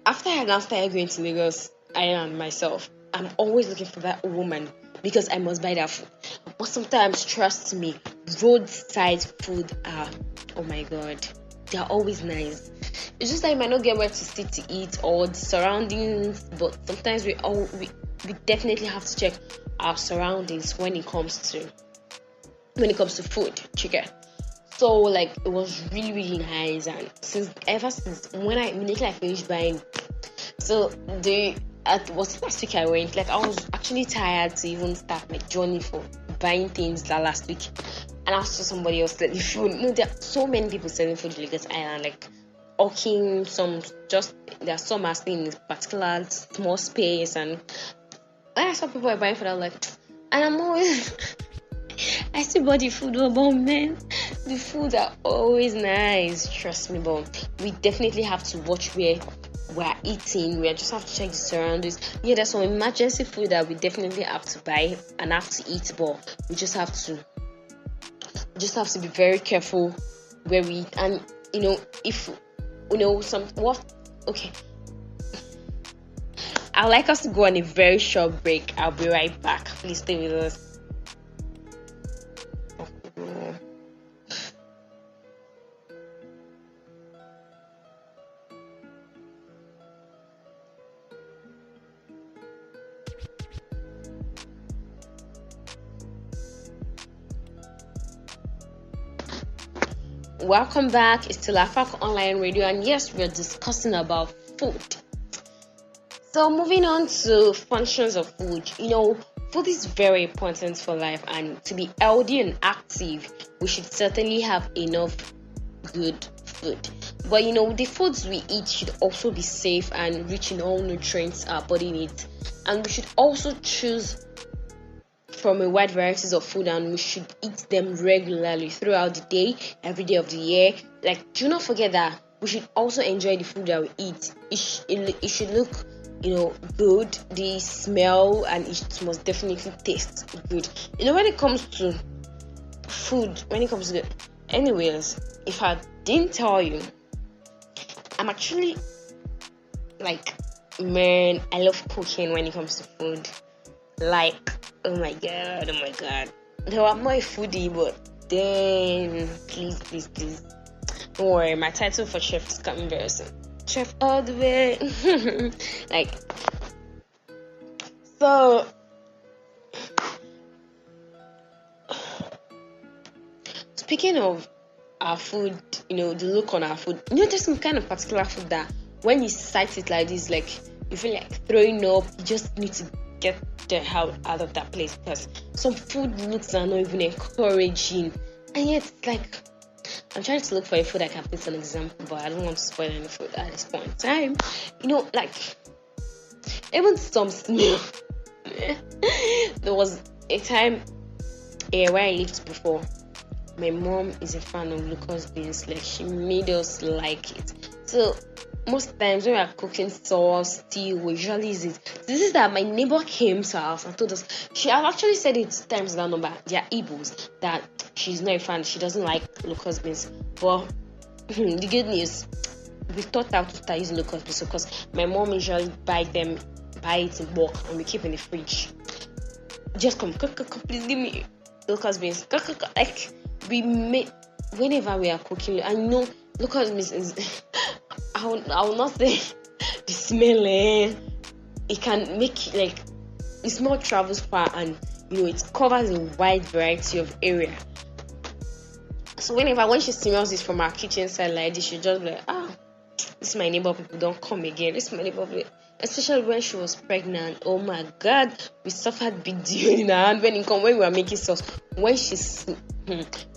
after I now started going to Lagos Island myself, I'm always looking for that woman because I must buy that food. But sometimes, trust me, roadside food are, oh my god, they are always nice. It's just that you might not get where to sit to eat or the surroundings, but sometimes we definitely have to check our surroundings when it comes to food, chicken. So like it was really really nice, and ever since when immediately I finished buying, so was last week I went, like I was actually tired to even start my journey for buying things that last week, and I saw somebody else selling food. No, there are so many people selling food in Lagos Island, like hawking there are some are staying in a particular small space, and when I saw people buying food, I was like, and I'm always I still bought the food, but man, the food are always nice. Trust me, but we definitely have to watch where we're eating. We just have to check the surroundings. Yeah, there's some emergency food that we definitely have to buy and have to eat, but we just have to be very careful where we eat. And if okay, I'd like us to go on a very short break. I'll be right back. Please stay with us. Welcome back. It's still HAFAK Online Radio, and yes, we're discussing about food. So moving on to functions of food. Food is very important for life, and to be healthy and active, we should certainly have enough good food. But the foods we eat should also be safe and rich in all nutrients our body needs, and we should also choose from a wide varieties of food, and we should eat them regularly throughout the day, every day of the year. Like, do not forget that we should also enjoy the food that we eat. It should look good, the smell, and it must definitely taste good. When it comes to food, anyways, if I didn't tell you, I'm actually like, man, I love cooking when it comes to food. Like, oh my god, though I'm not a foodie, but then please don't worry, my title for chef is coming very soon. Chef all the way. Like, so speaking of our food, the look on our food, there's some kind of particular food that when you sight it like this, like you feel like throwing up. You just need to get the hell out of that place, because some food looks are not even encouraging, and yet it's like, I'm trying to look for a food I can put an example, but I don't want to spoil any food at this point in time. Like even some smell. There was a time where I lived before. My mom is a fan of locust beans. Like, she made us like it. So most times when we are cooking sauce, stew, we usually use it. This is that my neighbor came to our house and told us, she has actually said it times that number, they are Igbos, that she's not a fan, she doesn't like locust beans. But the good news, we thought out to start using locust beans because my mom usually buy it in bulk and we keep in the fridge. Just come, please give me locust beans. Like, we make, whenever we are cooking, I know locust beans is I will not say the smell, it can make, like, the smell travels far, and it covers a wide variety of area. So when she smells it from our kitchen side like this, she just be like, this is my neighbor people, don't come again. This is my neighbor people. Especially when she was pregnant. Oh my god, we suffered big deal in her hand when we were making sauce. When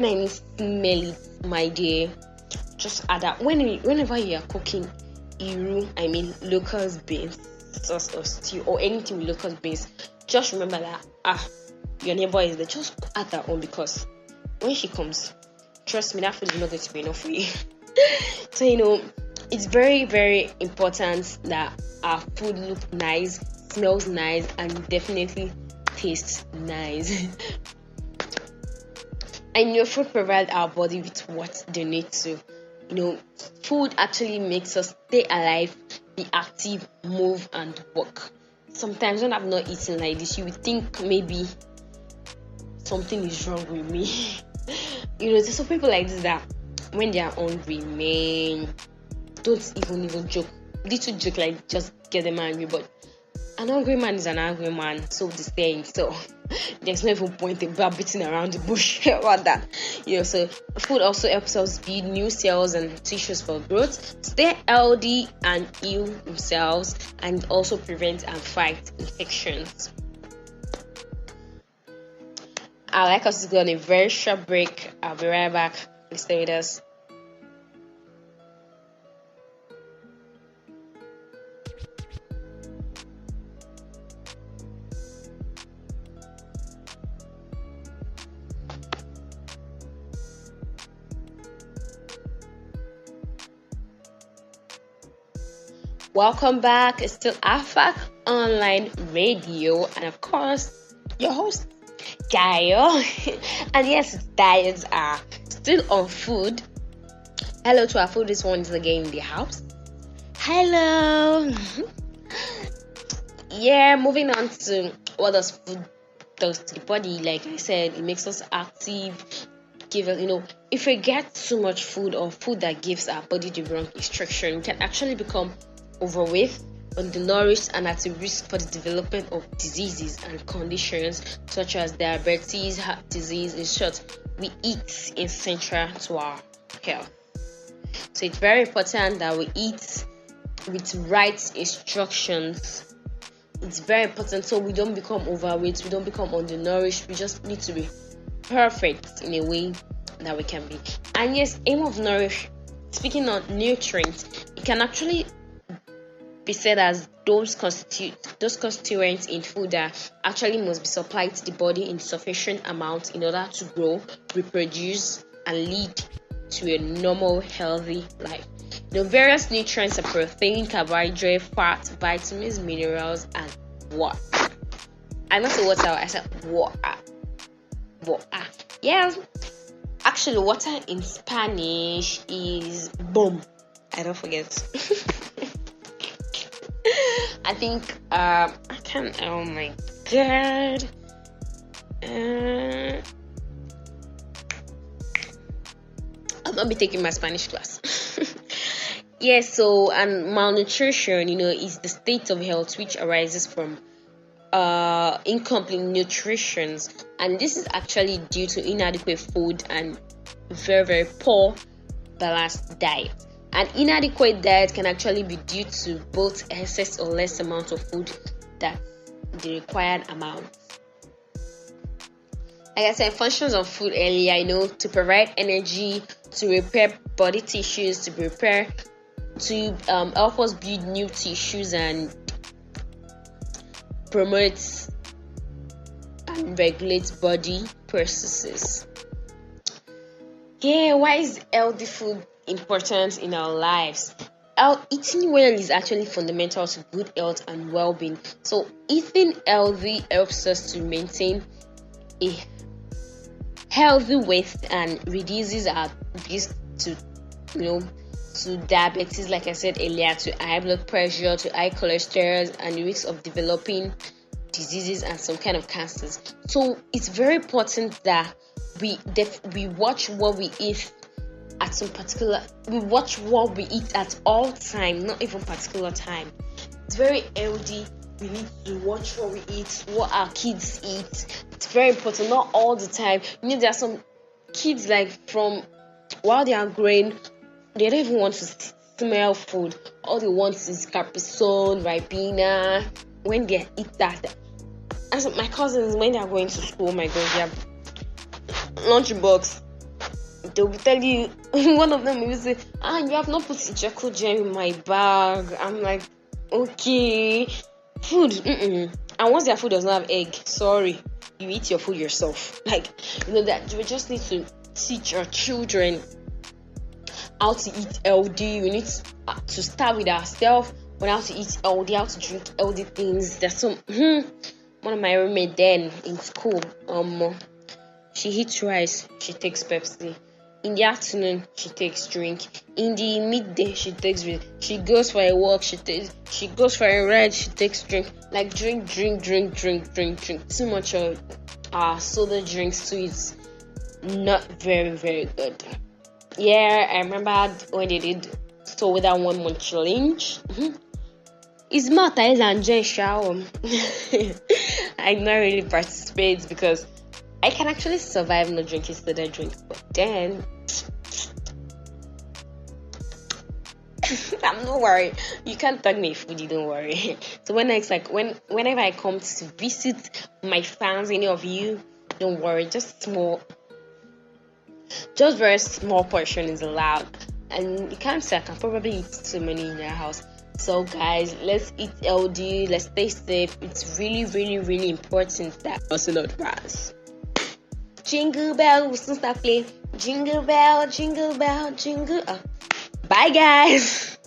I need smell it, my dear, just add that. Whenever you are cooking locust beans sauce or stew or anything with locust beans, just remember that your neighbor is there. Just add that on, because when she comes, trust me, that food is not going to be enough for you. So it's very very important that our food looks nice, smells nice, and definitely tastes nice. And food provides our body with what they need to. Food actually makes us stay alive. be active, move, and work. Sometimes when I'm not eating like this, you would think maybe something is wrong with me. There's some people like this that when they are hungry, man, don't even joke. Little joke like just get them angry, but an hungry man is an angry man, so the saying. So there's no even point in beating around the bush about that. So food also helps us build new cells and tissues for growth, stay healthy and heal themselves, and also prevent and fight infections. I'd like us to go on a very short break. I'll be right back. Please stay with us. Welcome back. It's still HAFAK online radio, and of course, your host, Dayo. And yes, Dayo'S are still on food. Hello to our food. This one is again in the house. Hello. Moving on to what does food does to the body. Like I said, it makes us active. If we get too much food or food that gives our body the wrong instruction, we can actually become overweight, undernourished, and at a risk for the development of diseases and conditions such as diabetes, heart disease. In short, we eat is central to our health. So it's very important that we eat with right instructions. It's very important so we don't become overweight, we don't become undernourished. We just need to be perfect in a way that we can be. And yes, aim of nourish. Speaking of nutrients, it can actually be said as those constituents in food that actually must be supplied to the body in sufficient amount in order to grow, reproduce, and lead to a normal, healthy life. Various nutrients are protein, carbohydrate, fat, vitamins, minerals, and water. I not say water, I said water. Yeah, actually, water in Spanish is boom. I don't forget. I think I can't. Oh my god. I'll not be taking my Spanish class. And malnutrition, is the state of health which arises from incomplete nutrition, and this is actually due to inadequate food and very, very poor balanced diet. An inadequate diet can actually be due to both excess or less amount of food than the required amount. Like I said, functions of food earlier, to provide energy, to repair body tissues, to help us build new tissues and promote and regulate body processes. Why is healthy food important in our lives? Eating well is actually fundamental to good health and well-being. So eating healthy helps us to maintain a healthy weight and reduces our risk to diabetes, like I said earlier, to high blood pressure, to high cholesterol, and the risk of developing diseases and some kind of cancers. So it's very important that we watch what we eat at some particular. We watch what we eat at all time, not even particular time. It's very healthy. We need to watch what we eat, what our kids eat. It's very important, not all the time. There are some kids from while they are growing, they don't even want to smell food. All they want is Capri-Sun, Ribena. When they eat that, as my cousins, when they are going to school, my God, they have lunchbox. They'll be telling you, one of them will say, you have not put Ijeku jam in my bag. I'm like, okay. Food, and once their food does not have egg, sorry, you eat your food yourself. That you just need to teach your children how to eat healthy. We need to start with ourselves on how to eat healthy, how to drink healthy things. There's some one of my roommates then in school, she eats rice, she takes Pepsi. In the afternoon, she takes drink. In the midday, she takes drink. She goes for a walk, she goes for a ride, she takes drink. Like drink. Too much of soda drinks too is not very, very good. Yeah, I remember when they did so with that 1 month challenge. It's more times than dayo'shour. I not really participate because I can actually survive not drinking soda drink, but then I'm not worried. You can't tag me foodie, don't worry. So whenever I come to visit my fans, any of you, don't worry. Just very small portion is allowed, and you can't say I can probably eat too many in your house. So guys, let's eat healthy. Let's stay safe. It's really, really, really important that also not pass. Jingle bell, we'll soon start playing. Jingle bell, jingle bell, jingle. Bye guys.